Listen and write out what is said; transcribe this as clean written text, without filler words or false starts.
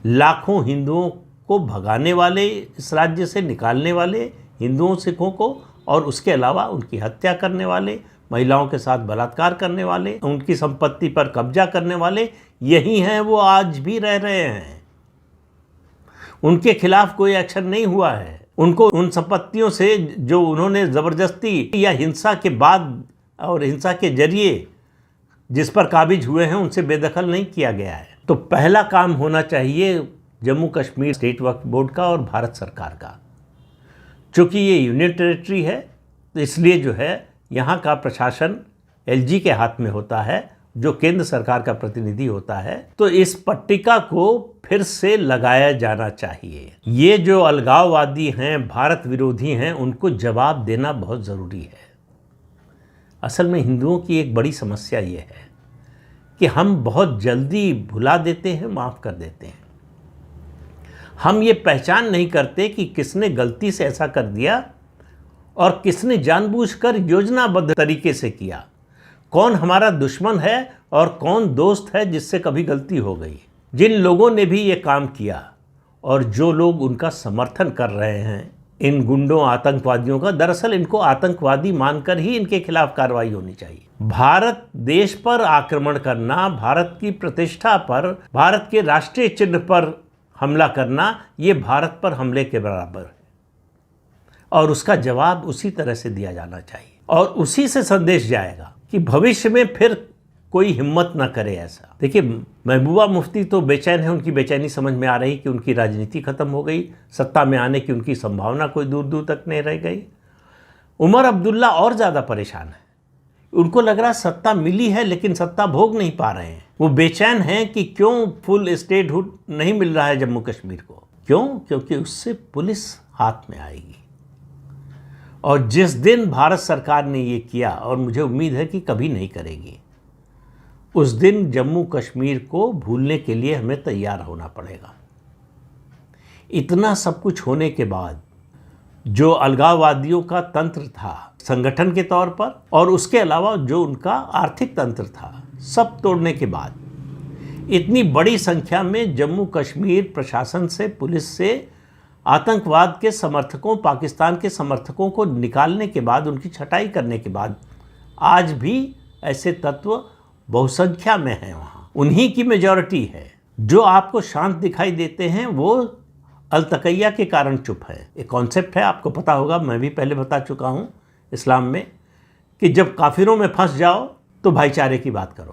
लाखों हिंदुओं को भगाने वाले, इस राज्य से निकालने वाले हिंदुओं सिखों को, और उसके अलावा उनकी हत्या करने वाले, महिलाओं के साथ बलात्कार करने वाले, उनकी संपत्ति पर कब्जा करने वाले यही हैं। वो आज भी रह रहे हैं। उनके खिलाफ कोई एक्शन नहीं हुआ है। उनको उन संपत्तियों से जो उन्होंने ज़बरदस्ती या हिंसा के बाद और हिंसा के जरिए जिस पर काबिज हुए हैं, उनसे बेदखल नहीं किया गया है। तो पहला काम होना चाहिए जम्मू कश्मीर स्टेट वक्फ बोर्ड का और भारत सरकार का। चूँकि ये यूनियन टेरिटरी है, तो इसलिए जो है यहाँ का प्रशासन एलजी के हाथ में होता है, जो केंद्र सरकार का प्रतिनिधि होता है। तो इस पट्टिका को फिर से लगाया जाना चाहिए। ये जो अलगाववादी हैं, भारत विरोधी हैं, उनको जवाब देना बहुत ज़रूरी है। असल में हिंदुओं की एक बड़ी समस्या ये है कि हम बहुत जल्दी भुला देते हैं, माफ़ कर देते हैं। हम ये पहचान नहीं करते कि किसने गलती से ऐसा कर दिया और किसने जानबूझकर योजनाबद्ध तरीके से किया। कौन हमारा दुश्मन है और कौन दोस्त है जिससे कभी गलती हो गई। जिन लोगों ने भी ये काम किया और जो लोग उनका समर्थन कर रहे हैं इन गुंडों, आतंकवादियों का, दरअसल इनको आतंकवादी मानकर ही इनके खिलाफ कार्रवाई होनी चाहिए। भारत देश पर आक्रमण करना, भारत की प्रतिष्ठा पर, भारत के राष्ट्रीय चिन्ह पर हमला करना, ये भारत पर हमले के बराबर है और उसका जवाब उसी तरह से दिया जाना चाहिए। और उसी से संदेश जाएगा कि भविष्य में फिर कोई हिम्मत ना करे ऐसा। देखिए, महबूबा मुफ्ती तो बेचैन है, उनकी बेचैनी समझ में आ रही कि उनकी राजनीति खत्म हो गई, सत्ता में आने की उनकी संभावना कोई दूर दूर तक नहीं रह गई। उमर अब्दुल्ला और ज़्यादा परेशान है। उनको लग रहा सत्ता मिली है लेकिन सत्ता भोग नहीं पा रहे हैं। वो बेचैन हैं कि क्यों फुल स्टेटहुड नहीं मिल रहा है जम्मू कश्मीर को। क्यों? क्योंकि उससे पुलिस हाथ में आएगी। और जिस दिन भारत सरकार ने ये किया, और मुझे उम्मीद है कि कभी नहीं करेगी, उस दिन जम्मू कश्मीर को भूलने के लिए हमें तैयार होना पड़ेगा। इतना सब कुछ होने के बाद जो अलगाववादियों का तंत्र था संगठन के तौर पर, और उसके अलावा जो उनका आर्थिक तंत्र था, सब तोड़ने के बाद इतनी बड़ी संख्या में जम्मू कश्मीर प्रशासन से, पुलिस से, आतंकवाद के समर्थकों, पाकिस्तान के समर्थकों को निकालने के बाद, उनकी छटाई करने के बाद, आज भी ऐसे तत्व बहुसंख्या में हैं। वहाँ उन्हीं की मेजॉरिटी है। जो आपको शांत दिखाई देते हैं वो अलतकैया के कारण चुप है। एक कॉन्सेप्ट है, आपको पता होगा, मैं भी पहले बता चुका हूँ इस्लाम में, कि जब काफिरों में फंस जाओ तो भाईचारे की बात करो।